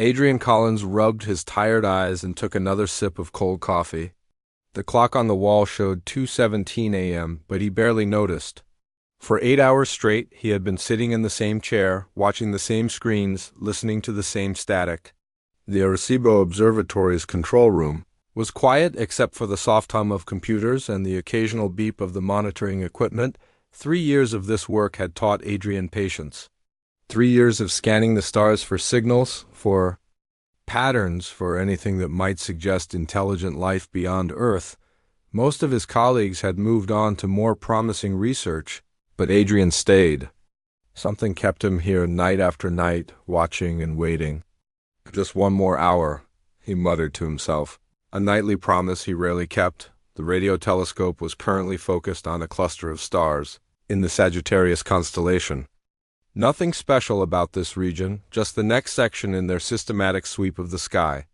Adrian Collins rubbed his tired eyes and took another sip of cold coffee. The clock on the wall showed 2:17 a.m., but he barely noticed. For 8 hours straight, he had been sitting in the same chair, watching the same screens, listening to the same static. The Arecibo Observatory's control room was quiet except for the soft hum of computers and the occasional beep of the monitoring equipment. 3 years of this work had taught Adrian patience. 3 years of scanning the stars for signals, for patterns, for anything that might suggest intelligent life beyond Earth. Most of his colleagues had moved on to more promising research, but Adrian stayed. Something kept him here night after night, watching and waiting. Just one more hour, he muttered to himself. A nightly promise he rarely kept. The radio telescope was currently focused on a cluster of stars in the Sagittarius constellation. Nothing special about this region, just the next section in their systematic sweep of the sky.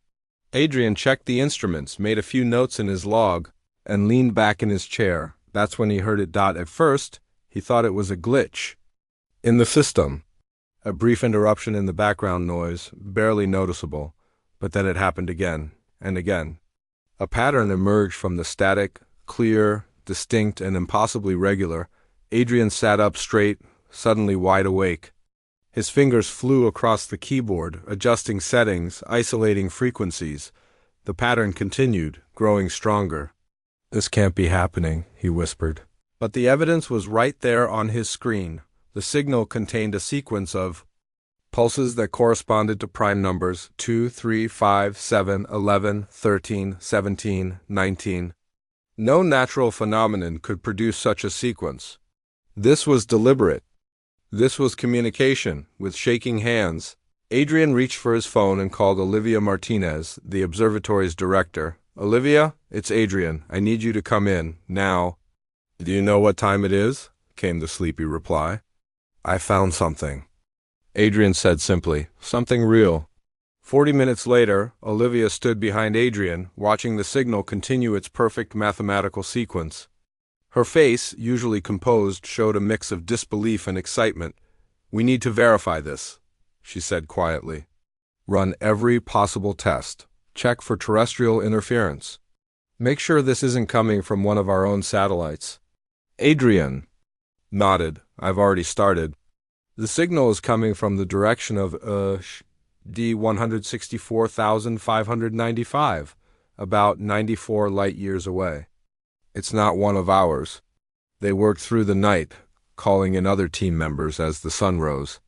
Adrian checked the instruments, made a few notes in his log, and leaned back in his chair. That's when he heard it dot. At first, he thought it was a glitch in the system. A brief interruption in the background noise, barely noticeable, but then it happened again and again. A pattern emerged from the static, clear, distinct, and impossibly regular. Adrian sat up straight, suddenly wide awake. His fingers flew across the keyboard, adjusting settings, isolating frequencies. The pattern continued, growing stronger. "This can't be happening," he whispered. But the evidence was right there on his screen. The signal contained a sequence of pulses that corresponded to prime numbers 2, 3, 5, 7, 11, 13, 17, 19. No natural phenomenon could produce such a sequence. This was deliberate. This was communication, with shaking hands. Adrian reached for his phone and called Olivia Martinez, the observatory's director. "Olivia, it's Adrian. I need you to come in, now." "Do you know what time it is?" came the sleepy reply. "I found something," Adrian said simply. "Something real." 40 minutes later, Olivia stood behind Adrian, watching the signal continue its perfect mathematical sequence. Her face, usually composed, showed a mix of disbelief and excitement. "We need to verify this," she said quietly. "Run every possible test. Check for terrestrial interference. Make sure this isn't coming from one of our own satellites." Adrian nodded. "I've already started. The signal is coming from the direction of D 164,595, about 94 light-years away. It's not one of ours." They worked through the night, calling in other team members as the sun rose.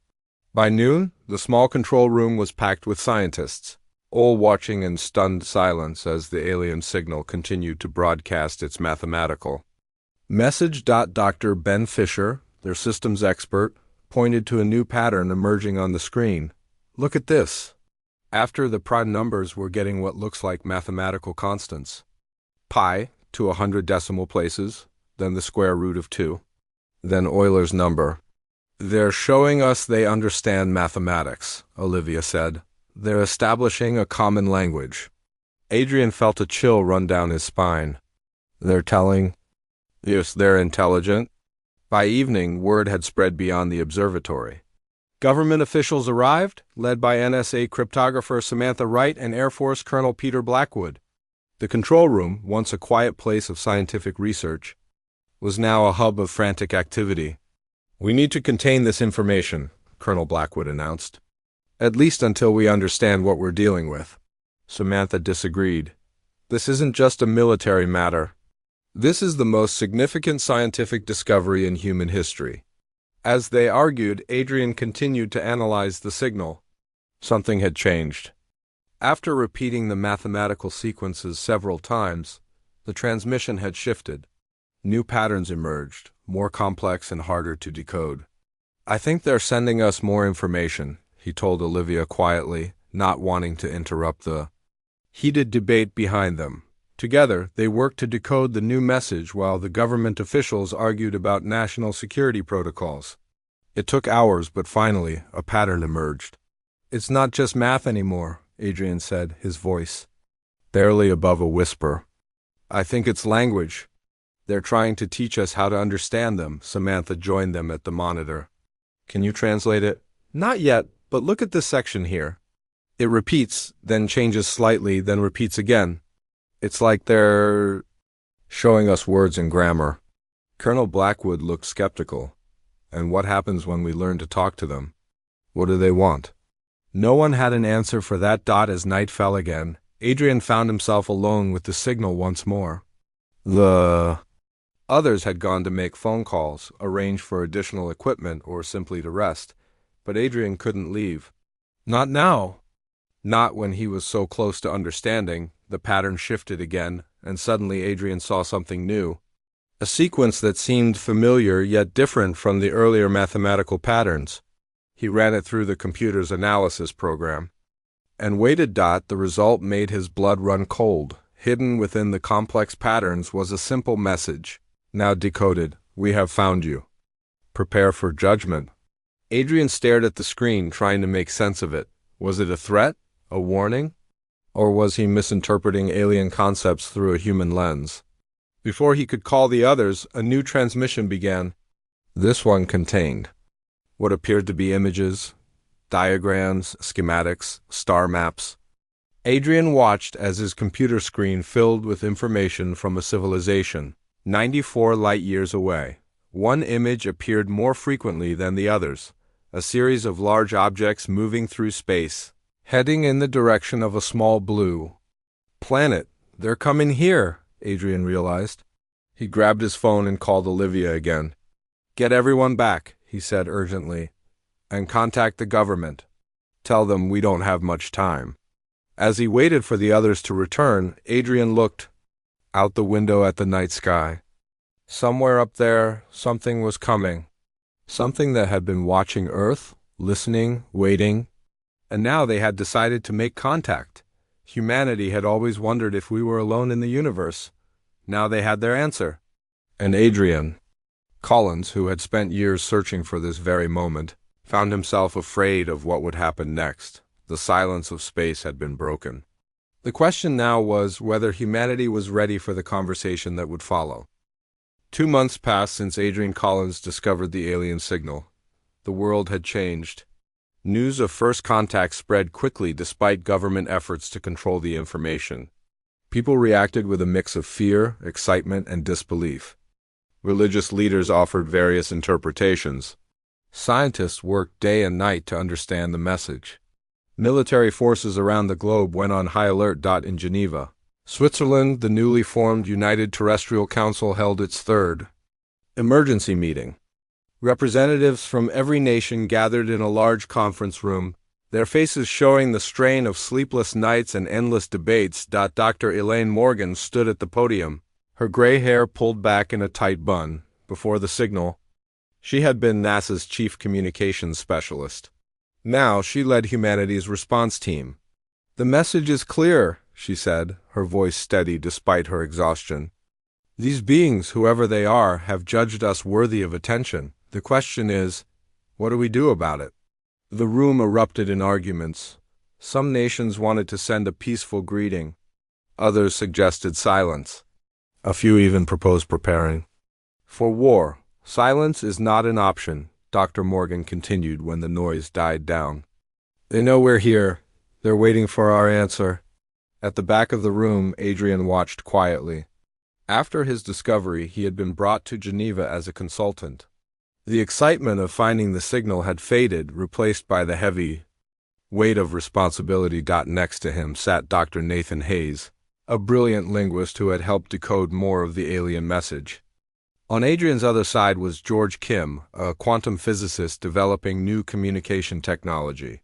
By noon, the small control room was packed with scientists, all watching in stunned silence as the alien signal continued to broadcast its mathematical message. Dr. Ben Fisher, their systems expert, pointed to a new pattern emerging on the screen. "Look at this." After the prime numbers were getting what looks like mathematical constants. Pi to 100 decimal places, then the square root of 2, then Euler's number. "They're showing us they understand mathematics," Olivia said. "They're establishing a common language." Adrian felt a chill run down his spine. "They're telling..." "Yes, they're intelligent." By evening, word had spread beyond the observatory. Government officials arrived, led by NSA cryptographer Samantha Wright and Air Force Colonel Peter Blackwood. The control room, once a quiet place of scientific research, was now a hub of frantic activity. "We need to contain this information," Colonel Blackwood announced. "At least until we understand what we're dealing with." Samantha disagreed. "This isn't just a military matter. This is the most significant scientific discovery in human history." As they argued, Adrian continued to analyze the signal. Something had changed. After repeating the mathematical sequences several times, the transmission had shifted. New patterns emerged, more complex and harder to decode. "I think they're sending us more information," he told Olivia quietly, not wanting to interrupt the heated debate behind them. Together, they worked to decode the new message while the government officials argued about national security protocols. It took hours, but finally, a pattern emerged. "It's not just math anymore," Adrian said, his voice barely above a whisper. "I think it's language. They're trying to teach us how to understand them." Samantha joined them at the monitor. "Can you translate it?" "Not yet, but look at this section here." It repeats, then changes slightly, then repeats again. It's like they're showing us words and grammar. Colonel Blackwood looked skeptical. And what happens when we learn to talk to them? What do they want? No one had an answer for that. As night fell again, Adrian found himself alone with the signal once more. The others had gone to make phone calls, arrange for additional equipment, or simply to rest, but Adrian couldn't leave. Not now. Not when he was so close to understanding. The pattern shifted again, and suddenly Adrian saw something new. A sequence that seemed familiar yet different from the earlier mathematical patterns. He ran it through the computer's analysis program. And waited. The result made his blood run cold. Hidden within the complex patterns was a simple message. Now decoded, we have found you. Prepare for judgment. Adrian stared at the screen, trying to make sense of it. Was it a threat? A warning? Or was he misinterpreting alien concepts through a human lens? Before he could call the others, a new transmission began. This one contained what appeared to be images, diagrams, schematics, star maps. Adrian watched as his computer screen filled with information from a civilization 94 light-years away. One image appeared more frequently than the others, a series of large objects moving through space, heading in the direction of a small blue planet. They're coming here, Adrian realized. He grabbed his phone and called Olivia again. Get everyone back, he said urgently, and contact the government. Tell them we don't have much time. As he waited for the others to return, Adrian looked out the window at the night sky. Somewhere up there, something was coming. Something that had been watching Earth, listening, waiting, and now they had decided to make contact. Humanity had always wondered if we were alone in the universe. Now they had their answer. And Adrian Collins, who had spent years searching for this very moment, found himself afraid of what would happen next. The silence of space had been broken. The question now was whether humanity was ready for the conversation that would follow. 2 months passed since Adrian Collins discovered the alien signal. The world had changed. News of first contact spread quickly despite government efforts to control the information. People reacted with a mix of fear, excitement, and disbelief. Religious leaders offered various interpretations. Scientists worked day and night to understand the message. Military forces around the globe went on high alert. In Geneva, Switzerland, the newly formed United Terrestrial Council held its third emergency meeting. Representatives from every nation gathered in a large conference room, their faces showing the strain of sleepless nights and endless debates. Dr. Elaine Morgan stood at the podium, her gray hair pulled back in a tight bun. Before the signal, she had been NASA's chief communications specialist. Now she led humanity's response team. The message is clear, she said, her voice steady despite her exhaustion. These beings, whoever they are, have judged us worthy of attention. The question is, what do we do about it? The room erupted in arguments. Some nations wanted to send a peaceful greeting. Others suggested silence. A few even proposed preparing for war. Silence is not an option, Dr. Morgan continued when the noise died down. They know we're here. They're waiting for our answer. At the back of the room, Adrian watched quietly. After his discovery, he had been brought to Geneva as a consultant. The excitement of finding the signal had faded, replaced by the heavy weight of responsibility. Next to him sat Dr. Nathan Hayes, a brilliant linguist who had helped decode more of the alien message. On Adrian's other side was George Kim, a quantum physicist developing new communication technology.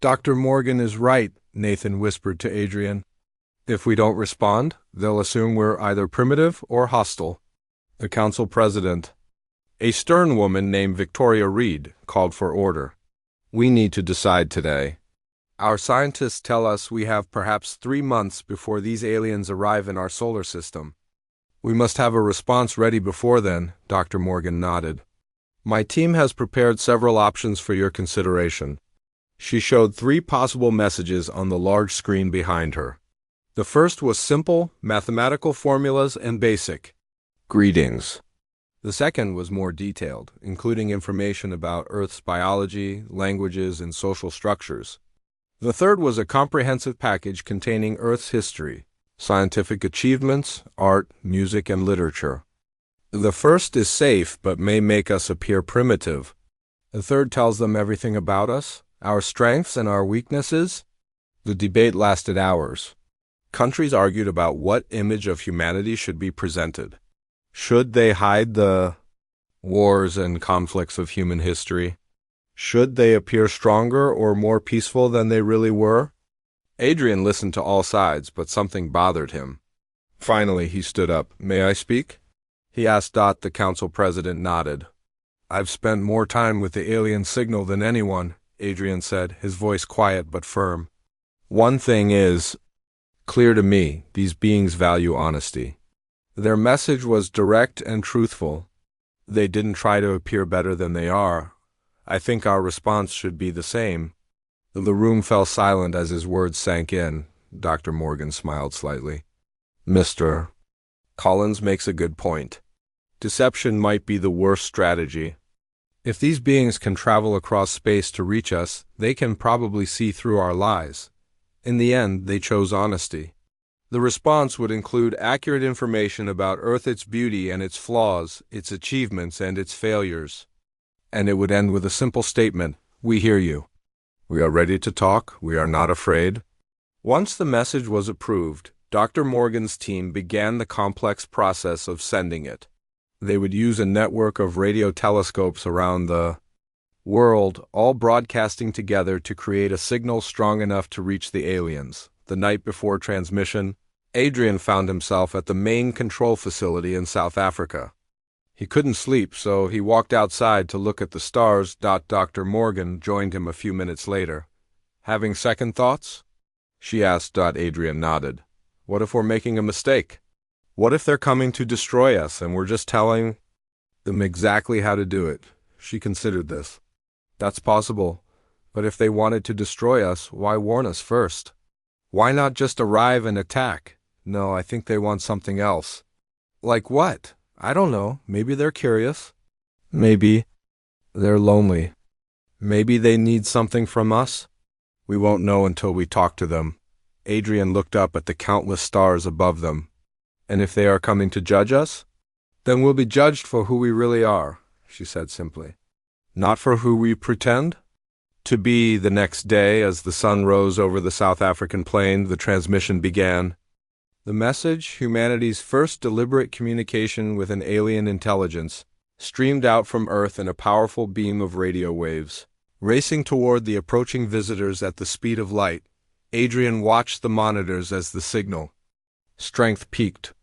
Dr. Morgan is right, Nathan whispered to Adrian. If we don't respond, they'll assume we're either primitive or hostile. The council president, a stern woman named Victoria Reed, called for order. We need to decide today. Our scientists tell us we have perhaps 3 months before these aliens arrive in our solar system. We must have a response ready before then, Dr. Morgan nodded. My team has prepared several options for your consideration. She showed 3 possible messages on the large screen behind her. The first was simple, mathematical formulas and basic. Greetings. The second was more detailed, including information about Earth's biology, languages, and social structures. The third was a comprehensive package containing Earth's history, scientific achievements, art, music, and literature. The first is safe but may make us appear primitive. The third tells them everything about us, our strengths and our weaknesses. The debate lasted hours. Countries argued about what image of humanity should be presented. Should they hide the wars and conflicts of human history? Should they appear stronger or more peaceful than they really were? Adrian listened to all sides, but something bothered him. Finally, he stood up. "May I speak?" he asked. The council president nodded. "I've spent more time with the alien signal than anyone," Adrian said, his voice quiet but firm. "One thing is clear to me: these beings value honesty. Their message was direct and truthful. They didn't try to appear better than they are. I think our response should be the same." The room fell silent as his words sank in. Dr. Morgan smiled slightly. "Mr. Collins makes a good point. Deception might be the worst strategy. If these beings can travel across space to reach us, they can probably see through our lies. In the end, they chose honesty. The response would include accurate information about Earth, its beauty and its flaws, its achievements and its failures. And it would end with a simple statement: we hear you. We are ready to talk. We are not afraid." Once the message was approved, Dr. Morgan's team began the complex process of sending it. They would use a network of radio telescopes around the world, all broadcasting together to create a signal strong enough to reach the aliens. The night before transmission, Adrian found himself at the main control facility in South Africa. He couldn't sleep, so he walked outside to look at the stars. Dr. Morgan joined him a few minutes later. "Having second thoughts?" she asked. Adrian nodded. "What if we're making a mistake? What if they're coming to destroy us and we're just telling them exactly how to do it?" She considered this. "That's possible. But if they wanted to destroy us, why warn us first? Why not just arrive and attack? No, I think they want something else." "Like what?" "I don't know. Maybe they're curious. Maybe they're lonely. Maybe they need something from us. We won't know until we talk to them." Adrian looked up at the countless stars above them. "And if they are coming to judge us? Then we'll be judged for who we really are," she said simply. "Not for who we pretend to be." The next day, as the sun rose over the South African plain, the transmission began. The message, humanity's first deliberate communication with an alien intelligence, streamed out from Earth in a powerful beam of radio waves. Racing toward the approaching visitors at the speed of light, Adrian watched the monitors as the signal strength peaked.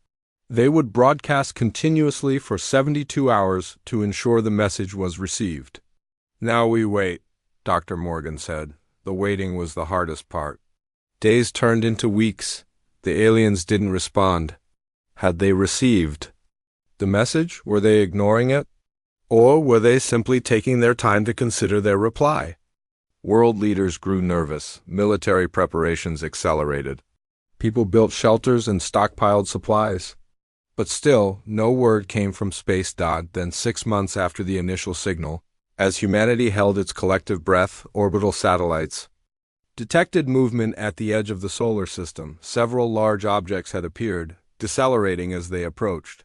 They would broadcast continuously for 72 hours to ensure the message was received. "Now we wait," Dr. Morgan said. The waiting was the hardest part. Days turned into weeks. The aliens didn't respond. Had they received the message? Were they ignoring it? Or were they simply taking their time to consider their reply? World leaders grew nervous. Military preparations accelerated. People built shelters and stockpiled supplies. But still, no word came from space. Then 6 months after the initial signal, as humanity held its collective breath, orbital satellites detected movement at the edge of the solar system. Several large objects had appeared, decelerating as they approached.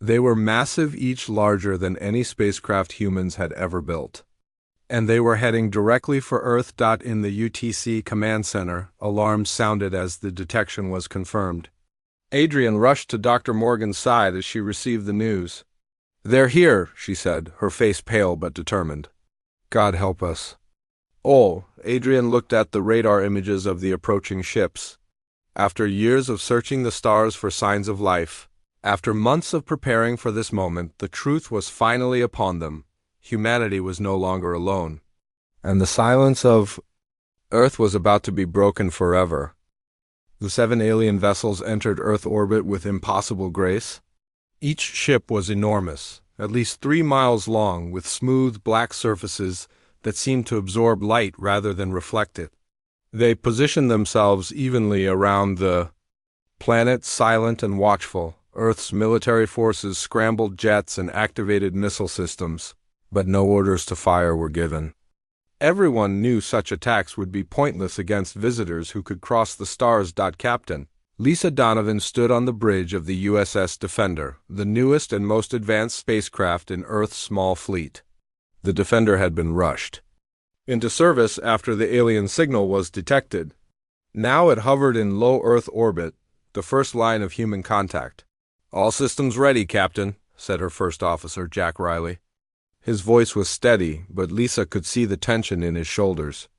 They were massive, each larger than any spacecraft humans had ever built. And they were heading directly for Earth. In the UTC command center, alarms sounded as the detection was confirmed. Adrian rushed to Dr. Morgan's side as she received the news. "They're here," she said, her face pale but determined. "God help us." Oh, Adrian looked at the radar images of the approaching ships. After years of searching the stars for signs of life, after months of preparing for this moment, the truth was finally upon them. Humanity was no longer alone. And the silence of Earth was about to be broken forever. The 7 alien vessels entered Earth orbit with impossible grace. Each ship was enormous, at least 3 miles long, with smooth black surfaces that seemed to absorb light rather than reflect it. They positioned themselves evenly around the planet, silent and watchful. Earth's military forces scrambled jets and activated missile systems, but no orders to fire were given. Everyone knew such attacks would be pointless against visitors who could cross the stars. Captain Lisa Donovan stood on the bridge of the USS Defender, the newest and most advanced spacecraft in Earth's small fleet. The Defender had been rushed into service after the alien signal was detected. Now it hovered in low Earth orbit, the first line of human contact. "All systems ready, Captain," said her first officer, Jack Riley. His voice was steady, but Lisa could see the tension in his shoulders.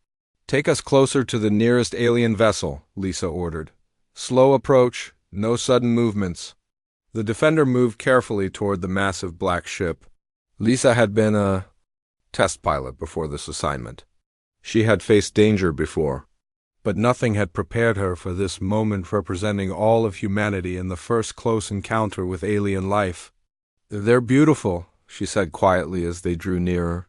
"Take us closer to the nearest alien vessel," Lisa ordered. "Slow approach, no sudden movements." The Defender moved carefully toward the massive black ship. Lisa had been a test pilot before this assignment. She had faced danger before, but nothing had prepared her for this moment representing all of humanity in the first close encounter with alien life. "They're beautiful," she said quietly as they drew nearer.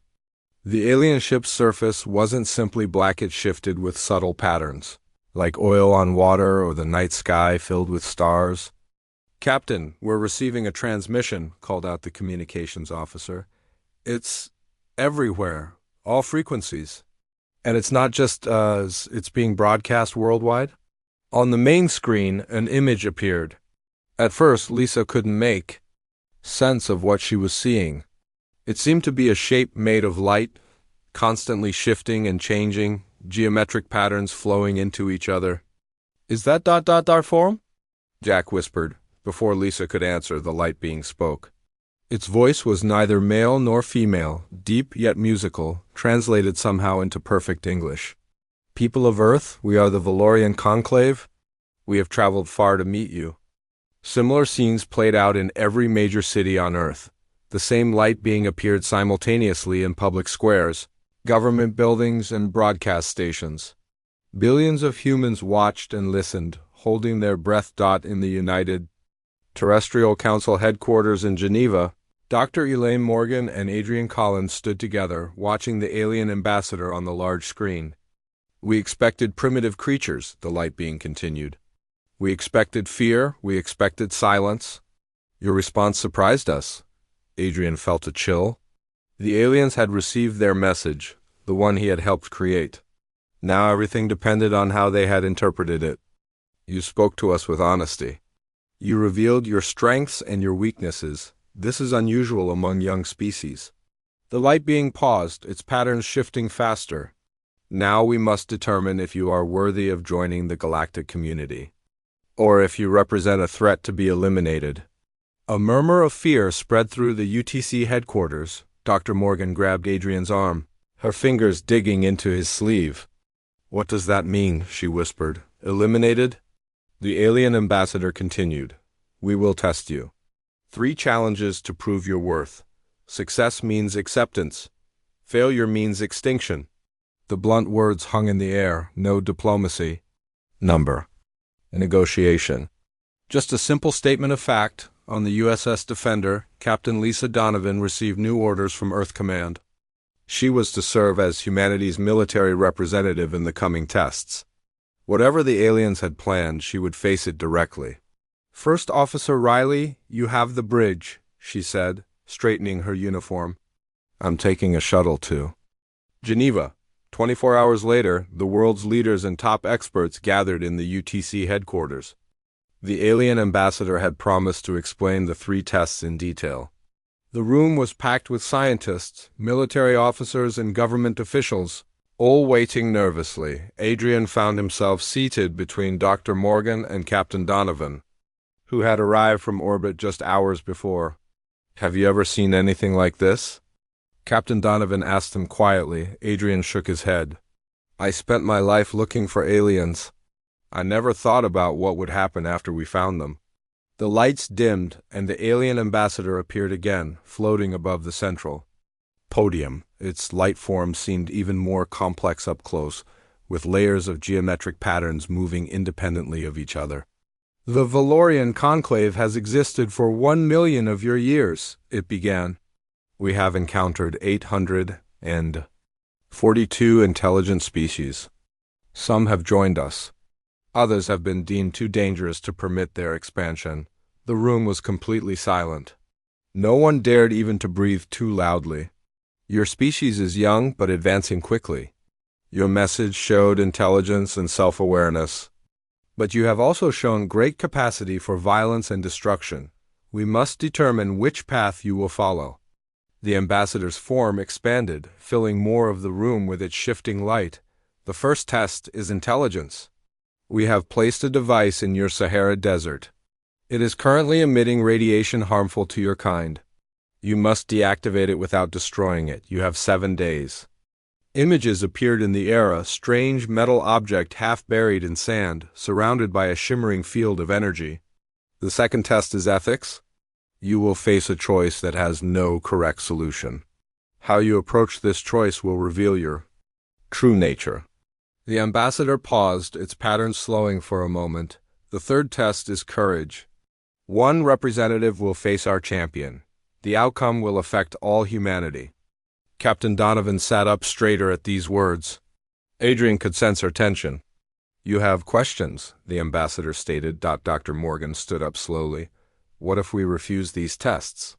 The alien ship's surface wasn't simply black, it shifted with subtle patterns, like oil on water or the night sky filled with stars. "Captain, we're receiving a transmission," called out the communications officer. "It's everywhere, all frequencies. And it's not just it's being broadcast worldwide." On the main screen, an image appeared. At first, Lisa couldn't make sense of what she was seeing. It seemed to be a shape made of light, constantly shifting and changing, geometric patterns flowing into each other. "Is that our form?" Jack whispered. Before Lisa could answer, the light being spoke. Its voice was neither male nor female, deep yet musical, translated somehow into perfect English. "People of Earth, we are the Valorian Conclave. We have traveled far to meet you." Similar scenes played out in every major city on Earth. The same light being appeared simultaneously in public squares, government buildings, and broadcast stations. Billions of humans watched and listened, holding their breath. In the United Terrestrial Council headquarters in Geneva, Dr. Elaine Morgan and Adrian Collins stood together, watching the alien ambassador on the large screen. "We expected primitive creatures," the light being continued. "We expected fear, we expected silence. Your response surprised us." Adrian felt a chill. The aliens had received their message, the one he had helped create. Now everything depended on how they had interpreted it. "You spoke to us with honesty. You revealed your strengths and your weaknesses. This is unusual among young species." The light being paused, its patterns shifting faster. "Now we must determine if you are worthy of joining the galactic community, or if you represent a threat to be eliminated." A murmur of fear spread through the UTC headquarters. Dr. Morgan grabbed Adrian's arm, her fingers digging into his sleeve. "What does that mean?" she whispered. "Eliminated?" The alien ambassador continued. "We will test you. 3 challenges to prove your worth. Success means acceptance. Failure means extinction." The blunt words hung in the air. No diplomacy. Number. A negotiation. Just a simple statement of fact. On the USS Defender, Captain Lisa Donovan received new orders from Earth Command. She was to serve as humanity's military representative in the coming tests. Whatever the aliens had planned, she would face it directly. "First Officer Riley, you have the bridge," she said, straightening her uniform. "I'm taking a shuttle to Geneva." 24 hours later, the world's leaders and top experts gathered in the UTC headquarters. The alien ambassador had promised to explain the 3 tests in detail. The room was packed with scientists, military officers, and government officials, all waiting nervously. Adrian found himself seated between Dr. Morgan and Captain Donovan, who had arrived from orbit just hours before. "Have you ever seen anything like this?" Captain Donovan asked him quietly. Adrian shook his head. "I spent my life looking for aliens. I never thought about what would happen after we found them." The lights dimmed, and the alien ambassador appeared again, floating above the central podium. Its light form seemed even more complex up close, with layers of geometric patterns moving independently of each other. "The Valorian Conclave has existed for 1 million of your years," it began. "We have encountered 842 intelligent species. Some have joined us. Others have been deemed too dangerous to permit their expansion." The room was completely silent. No one dared even to breathe too loudly. Your species is young but advancing quickly. Your message showed intelligence and self-awareness. But you have also shown great capacity for violence and destruction. We must determine which path you will follow. The ambassador's form expanded, filling more of the room with its shifting light. The first test is intelligence. We have placed a device in your Sahara Desert. It is currently emitting radiation harmful to your kind. You must deactivate it without destroying it. You have 7 days. Images appeared in the air, a strange metal object half buried in sand, surrounded by a shimmering field of energy. The second test is ethics. You will face a choice that has no correct solution. How you approach this choice will reveal your true nature. The ambassador paused, its pattern slowing for a moment. The third test is courage. One representative will face our champion. The outcome will affect all humanity. Captain Donovan sat up straighter at these words. Adrian could sense her tension. You have questions, the ambassador stated. Dr. Morgan stood up slowly. What if we refuse these tests?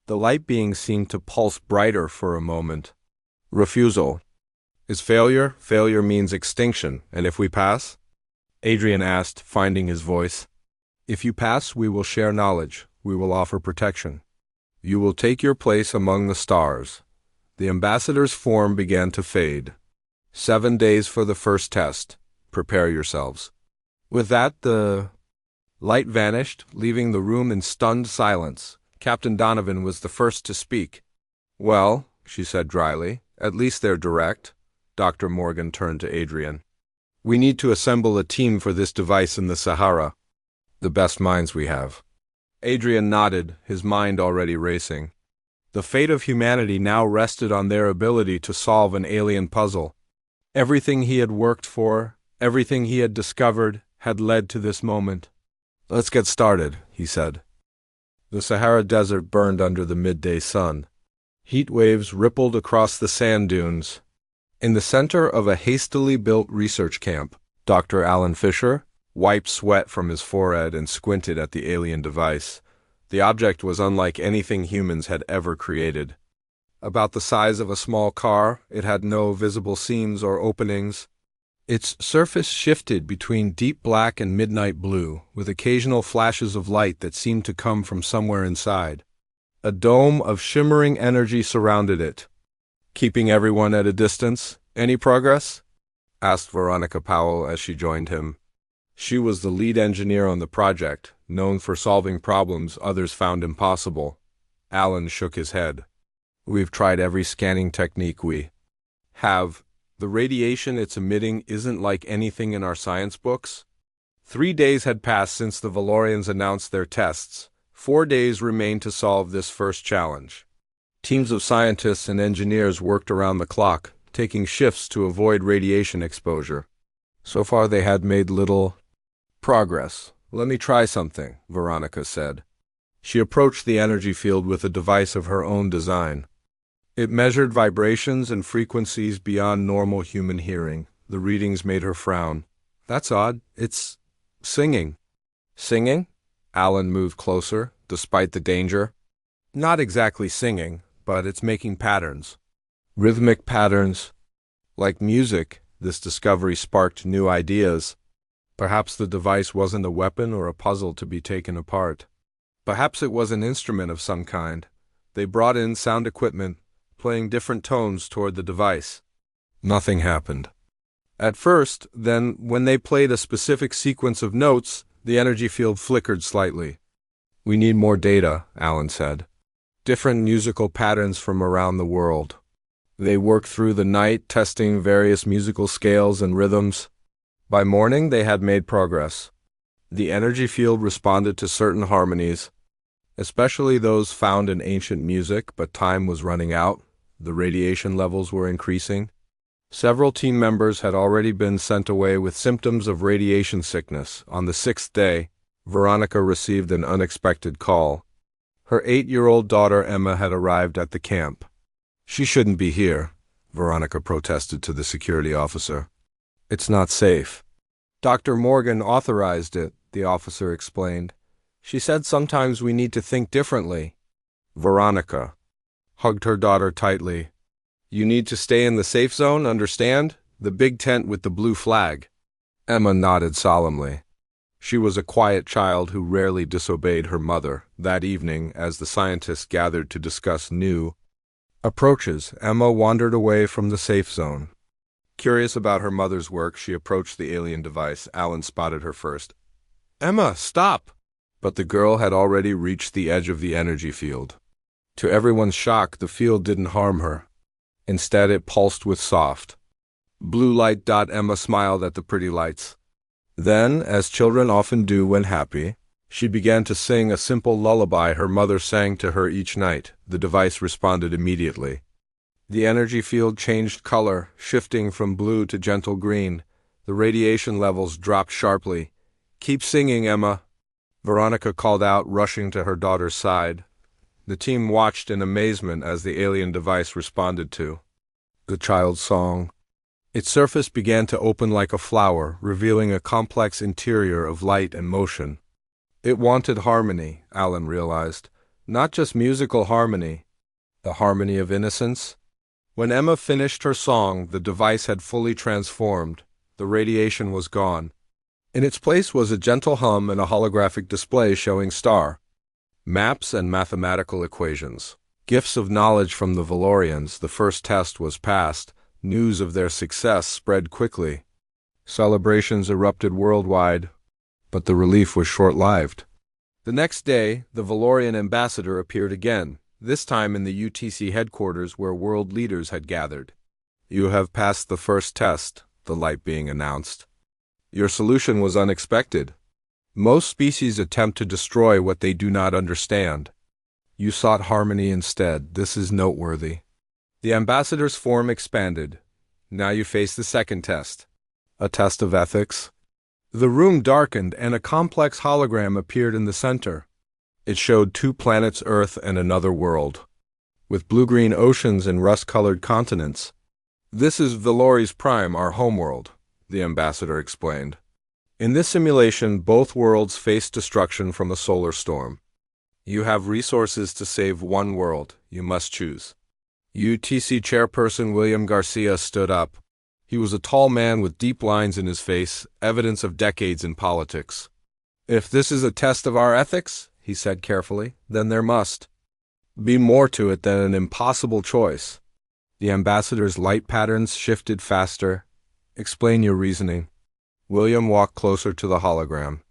The light being seemed to pulse brighter for a moment. Refusal. Is failure? Failure means extinction. And if we pass? Adrian asked, finding his voice. If you pass, we will share knowledge. We will offer protection. You will take your place among the stars. The ambassador's form began to fade. 7 days for the first test. Prepare yourselves. With that, the light vanished, leaving the room in stunned silence. Captain Donovan was the first to speak. Well, she said dryly, at least they're direct. Dr. Morgan turned to Adrian. We need to assemble a team for this device in the Sahara. The best minds we have. Adrian nodded, his mind already racing. The fate of humanity now rested on their ability to solve an alien puzzle. Everything he had worked for, everything he had discovered, had led to this moment. Let's get started, he said. The Sahara Desert burned under the midday sun. Heat waves rippled across the sand dunes. In the center of a hastily built research camp, Dr. Alan Fisher wiped sweat from his forehead and squinted at the alien device. The object was unlike anything humans had ever created. About the size of a small car, it had no visible seams or openings. Its surface shifted between deep black and midnight blue, with occasional flashes of light that seemed to come from somewhere inside. A dome of shimmering energy surrounded it. Keeping everyone at a distance, any progress? Asked Veronica Powell as she joined him. She was the lead engineer on the project, known for solving problems others found impossible. Alan shook his head. We've tried every scanning technique we have. The radiation it's emitting isn't like anything in our science books. 3 days had passed since the Valorians announced their tests. 4 days remained to solve this first challenge. Teams of scientists and engineers worked around the clock, taking shifts to avoid radiation exposure. So far they had made little progress. Let me try something, Veronica said. She approached the energy field with a device of her own design. It measured vibrations and frequencies beyond normal human hearing. The readings made her frown. That's odd. It's singing. Singing? Alan moved closer, despite the danger. Not exactly singing, but it's making patterns. Rhythmic patterns. Like music, this discovery sparked new ideas. Perhaps the device wasn't a weapon or a puzzle to be taken apart. Perhaps it was an instrument of some kind. They brought in sound equipment, playing different tones toward the device. Nothing happened. At first, then, when they played a specific sequence of notes, the energy field flickered slightly. We need more data, Alan said. Different musical patterns from around the world. They worked through the night, testing various musical scales and rhythms. By morning, they had made progress. The energy field responded to certain harmonies, especially those found in ancient music, but time was running out. The radiation levels were increasing. Several team members had already been sent away with symptoms of radiation sickness. On the 6th day, Veronica received an unexpected call. Her 8-year-old daughter Emma had arrived at the camp. She shouldn't be here, Veronica protested to the security officer. It's not safe. Dr. Morgan authorized it, the officer explained. She said sometimes we need to think differently. Veronica hugged her daughter tightly. You need to stay in the safe zone, understand? The big tent with the blue flag. Emma nodded solemnly. She was a quiet child who rarely disobeyed her mother. That evening, as the scientists gathered to discuss new approaches, Emma wandered away from the safe zone. Curious about her mother's work, she approached the alien device. Alan spotted her first. "Emma, stop!" But the girl had already reached the edge of the energy field. To everyone's shock, the field didn't harm her. Instead, it pulsed with soft blue light. Emma smiled at the pretty lights. Then, as children often do when happy, she began to sing a simple lullaby her mother sang to her each night. The device responded immediately. The energy field changed color, shifting from blue to gentle green. The radiation levels dropped sharply. "Keep singing, Emma," Veronica called out, rushing to her daughter's side. The team watched in amazement as the alien device responded to the child's song. Its surface began to open like a flower, revealing a complex interior of light and motion. It wanted harmony, Alan realized. Not just musical harmony, the harmony of innocence. When Emma finished her song, the device had fully transformed. The radiation was gone. In its place was a gentle hum and a holographic display showing star maps and mathematical equations. Gifts of knowledge from the Valorians. The first test was passed. News of their success spread quickly. Celebrations erupted worldwide, but the relief was short-lived. The next day, the Valorian ambassador appeared again, this time in the UTC headquarters where world leaders had gathered. "You have passed the first test," the light being announced. "Your solution was unexpected. Most species attempt to destroy what they do not understand. You sought harmony instead. This is noteworthy." The ambassador's form expanded. "Now you face the second test. A test of ethics." The room darkened and a complex hologram appeared in the center. It showed two planets, Earth and another world, with blue-green oceans and rust-colored continents. "This is Valoris Prime, our homeworld," the ambassador explained. "In this simulation, both worlds face destruction from a solar storm. You have resources to save one world. You must choose." UTC chairperson William Garcia stood up. He was a tall man with deep lines in his face, evidence of decades in politics. "If this is a test of our ethics," he said carefully, "then there must be more to it than an impossible choice." The ambassador's light patterns shifted faster. "Explain your reasoning." William walked closer to the hologram.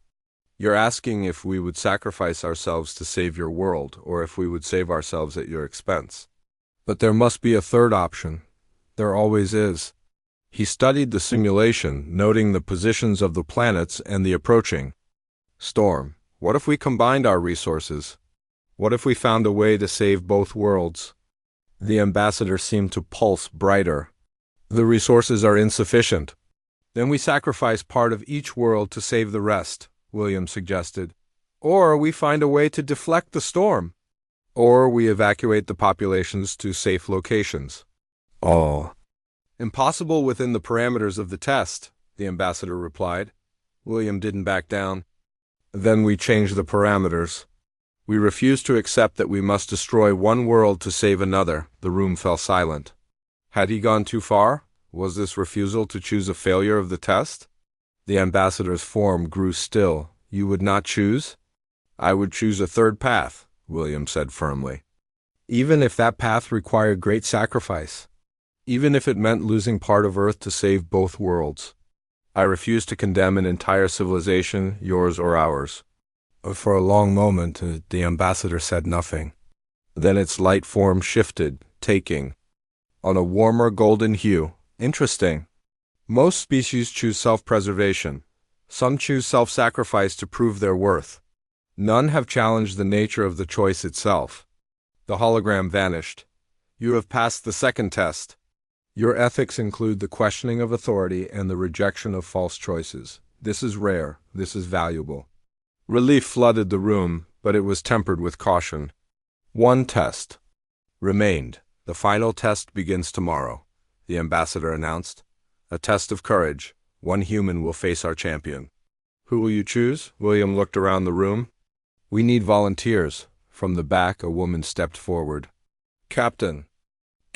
"You're asking if we would sacrifice ourselves to save your world, or if we would save ourselves at your expense. But there must be a third option. There always is." He studied the simulation, noting the positions of the planets and the approaching storm. "What if we combined our resources? What if we found a way to save both worlds?" The ambassador seemed to pulse brighter. "The resources are insufficient." "Then we sacrifice part of each world to save the rest," William suggested. "Or we find a way to deflect the storm. Or we evacuate the populations to safe locations." "All impossible within the parameters of the test," the ambassador replied. William didn't back down. "Then we change the parameters. We refuse to accept that we must destroy one world to save another." The room fell silent. Had he gone too far? Was this refusal to choose a failure of the test? The ambassador's form grew still. "You would not choose?" "I would choose a third path," William said firmly. "Even if that path required great sacrifice. Even if it meant losing part of Earth to save both worlds. I refuse to condemn an entire civilization, yours or ours." For a long moment, the ambassador said nothing. Then its light form shifted, taking on a warmer golden hue. "Interesting. Most species choose self-preservation. Some choose self-sacrifice to prove their worth. None have challenged the nature of the choice itself." The hologram vanished. "You have passed the second test. Your ethics include the questioning of authority and the rejection of false choices. This is rare. This is valuable." Relief flooded the room, but it was tempered with caution. One test remained. "The final test begins tomorrow," the ambassador announced. "A test of courage. One human will face our champion." "Who will you choose?" William looked around the room. "We need volunteers." From the back, a woman stepped forward. "Captain.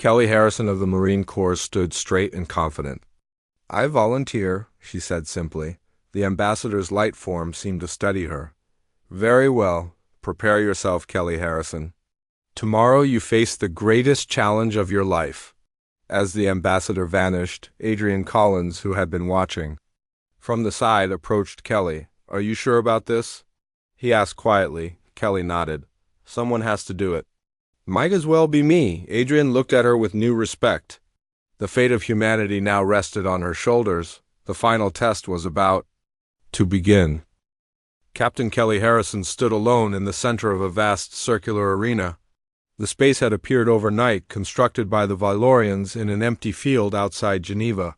Kelly Harrison of the Marine Corps stood straight and confident. "I volunteer," she said simply. The ambassador's light form seemed to steady her. "Very well. Prepare yourself, Kelly Harrison. Tomorrow you face the greatest challenge of your life." As the ambassador vanished, Adrian Collins, who had been watching from the side, approached Kelly. "Are you sure about this?" he asked quietly. Kelly nodded. "Someone has to do it." "Might as well be me." Adrian looked at her with new respect. The fate of humanity now rested on her shoulders. The final test was about to begin. Captain Kelly Harrison stood alone in the center of a vast circular arena. The space had appeared overnight, constructed by the Valorians in an empty field outside Geneva.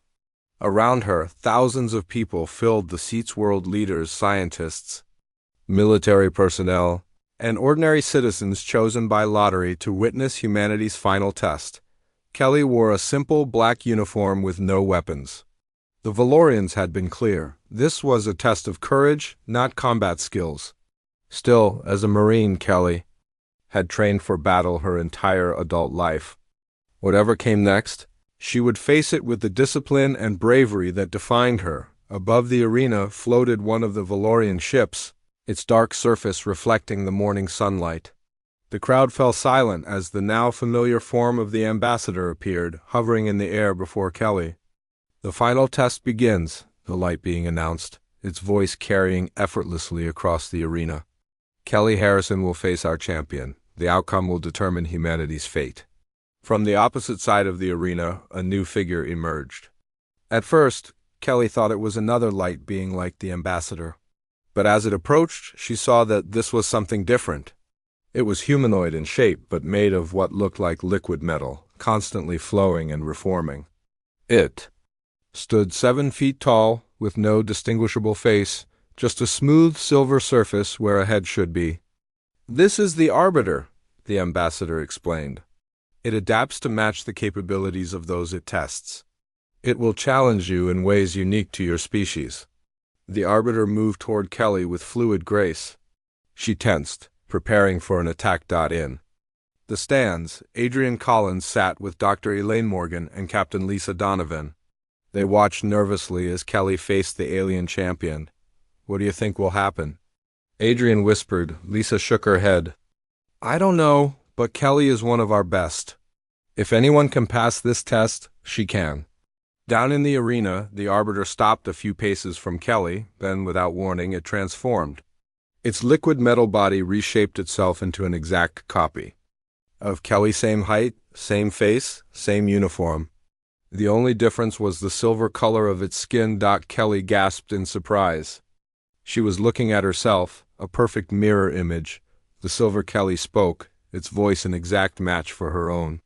Around her, thousands of people filled the seats: world leaders, scientists, military personnel, and ordinary citizens chosen by lottery to witness humanity's final test. Kelly wore a simple black uniform with no weapons. The Valorians had been clear. This was a test of courage, not combat skills. Still, as a Marine, Kelly had trained for battle her entire adult life. Whatever came next, she would face it with the discipline and bravery that defined her. Above the arena floated one of the Valorian ships, its dark surface reflecting the morning sunlight. The crowd fell silent as the now familiar form of the ambassador appeared, hovering in the air before Kelly. "The final test begins," the light being announced, its voice carrying effortlessly across the arena. "Kelly Harrison will face our champion. The outcome will determine humanity's fate." From the opposite side of the arena, a new figure emerged. At first, Kelly thought it was another light being like the ambassador. But as it approached, she saw that this was something different. It was humanoid in shape, but made of what looked like liquid metal, constantly flowing and reforming. It stood 7 feet tall, with no distinguishable face, just a smooth silver surface where a head should be. "This is the Arbiter," the ambassador explained. "It adapts to match the capabilities of those it tests. It will challenge you in ways unique to your species." The Arbiter moved toward Kelly with fluid grace. She tensed, preparing for an attack. In the stands, Adrian Collins sat with Dr. Elaine Morgan and Captain Lisa Donovan. They watched nervously as Kelly faced the alien champion. "What do you think will happen?" Adrian whispered. Lisa shook her head. "I don't know, but Kelly is one of our best. If anyone can pass this test, she can." Down in the arena, the Arbiter stopped a few paces from Kelly, then, without warning, it transformed. Its liquid metal body reshaped itself into an exact copy of Kelly. Same height, same face, same uniform. The only difference was the silver color of its skin. Kelly gasped in surprise. She was looking at herself, a perfect mirror image. The silver Kelly spoke, its voice an exact match for her own.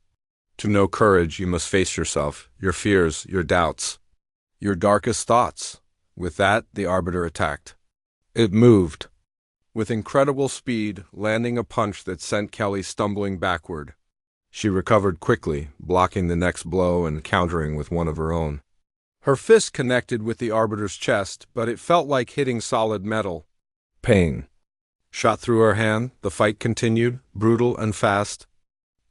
"To know courage, you must face yourself, your fears, your doubts, your darkest thoughts." With that, the Arbiter attacked. It moved with incredible speed, landing a punch that sent Kelly stumbling backward. She recovered quickly, blocking the next blow and countering with one of her own. Her fist connected with the Arbiter's chest, but it felt like hitting solid metal. Pain shot through her hand. The fight continued, brutal and fast.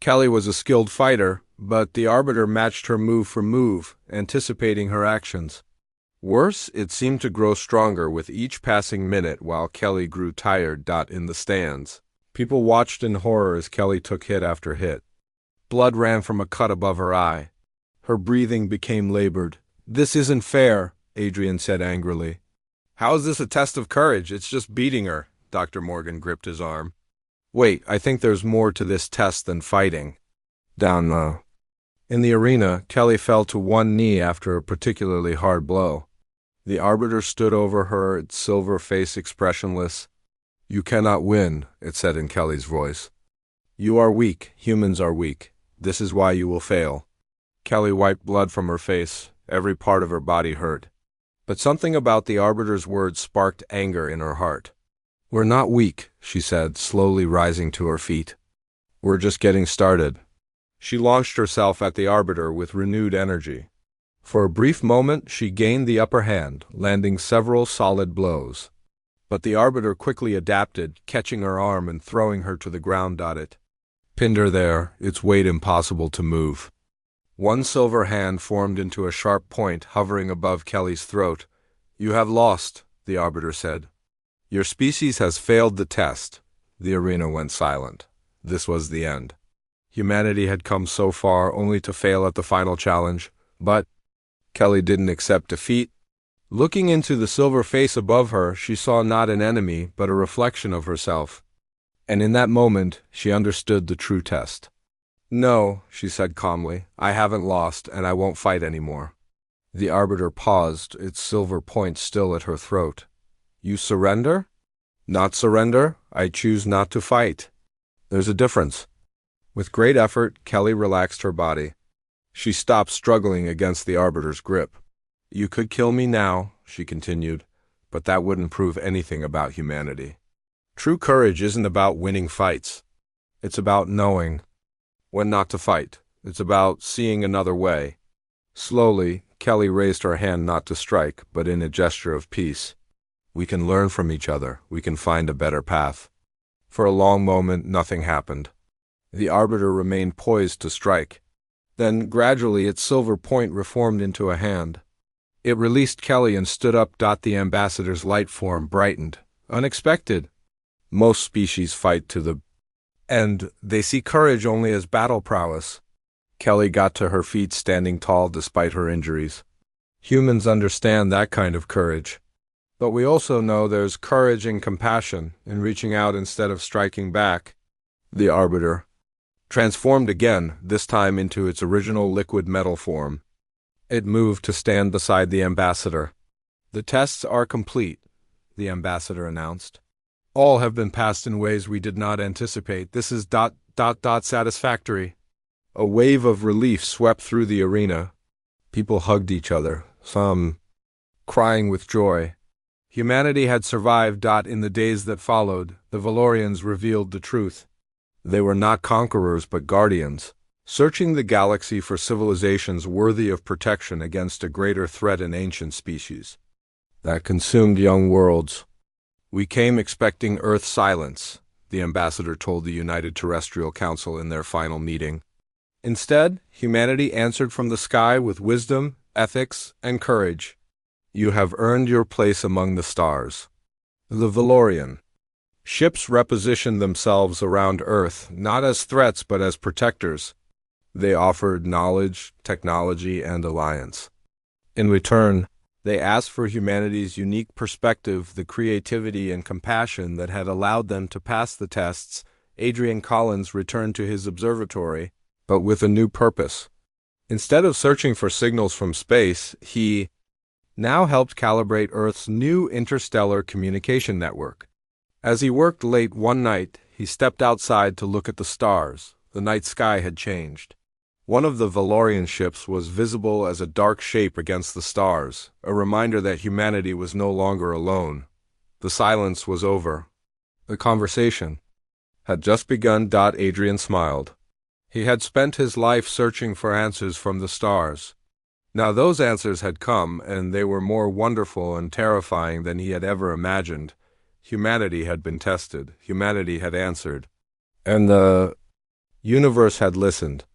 Kelly was a skilled fighter, but the Arbiter matched her move for move, anticipating her actions. Worse, it seemed to grow stronger with each passing minute while Kelly grew tired. In the stands, people watched in horror as Kelly took hit after hit. Blood ran from a cut above her eye. Her breathing became labored. "This isn't fair," Adrian said angrily. "How is this a test of courage? It's just beating her." Dr. Morgan gripped his arm. "Wait, I think there's more to this test than fighting." Down low. In the arena, Kelly fell to one knee after a particularly hard blow. The Arbiter stood over her, its silver face expressionless. "You cannot win," it said in Kelly's voice. "You are weak. Humans are weak. This is why you will fail." Kelly wiped blood from her face. Every part of her body hurt. But something about the Arbiter's words sparked anger in her heart. "We're not weak," she said, slowly rising to her feet. "We're just getting started." She launched herself at the Arbiter with renewed energy. For a brief moment, she gained the upper hand, landing several solid blows. But the Arbiter quickly adapted, catching her arm and throwing her to the ground. It pinned her there, its weight impossible to move. One silver hand formed into a sharp point hovering above Kelly's throat. "You have lost," the arbiter said. "Your species has failed the test." The arena went silent. This was the end. Humanity had come so far only to fail at the final challenge, but Kelly didn't accept defeat. Looking into the silver face above her, she saw not an enemy, but a reflection of herself. And in that moment, she understood the true test. "No," she said calmly, "I haven't lost, and I won't fight anymore." The arbiter paused, its silver point still at her throat. "You surrender?" "Not surrender. I choose not to fight." "There's a difference." With great effort, Kelly relaxed her body. She stopped struggling against the arbiter's grip. "You could kill me now," she continued, "but that wouldn't prove anything about humanity. True courage isn't about winning fights. It's about knowing when not to fight. It's about seeing another way." Slowly, Kelly raised her hand not to strike, but in a gesture of peace. "We can learn from each other. We can find a better path." For a long moment, nothing happened. The arbiter remained poised to strike. Then, gradually, its silver point reformed into a hand. It released Kelly and stood up. The ambassador's light form brightened. "Unexpected. Most species fight to the end. They see courage only as battle prowess." Kelly got to her feet, standing tall despite her injuries. "Humans understand that kind of courage. But we also know there's courage and compassion in reaching out instead of striking back." The arbiter transformed again, this time into its original liquid metal form. It moved to stand beside the ambassador. "The tests are complete," the ambassador announced. "All have been passed in ways we did not anticipate. This is satisfactory." A wave of relief swept through the arena. People hugged each other, some crying with joy. Humanity had survived. In the days that followed, the Valorians revealed the truth. They were not conquerors but guardians, searching the galaxy for civilizations worthy of protection against a greater threat, an ancient species that consumed young worlds. "We came expecting Earth silence," the ambassador told the United Terrestrial Council in their final meeting. "Instead, humanity answered from the sky with wisdom, ethics, and courage. You have earned your place among the stars." The Valorian ships repositioned themselves around Earth, not as threats but as protectors. They offered knowledge, technology, and alliance. In return, they asked for humanity's unique perspective, the creativity and compassion that had allowed them to pass the tests. Adrian Collins returned to his observatory, but with a new purpose. Instead of searching for signals from space, he now helped calibrate Earth's new interstellar communication network. As he worked late one night, he stepped outside to look at the stars. The night sky had changed. One of the Valorian ships was visible as a dark shape against the stars, a reminder that humanity was no longer alone. The silence was over. The conversation had just begun. Adrian smiled. He had spent his life searching for answers from the stars. Now those answers had come, and they were more wonderful and terrifying than he had ever imagined. Humanity had been tested. Humanity had answered. And the universe had listened.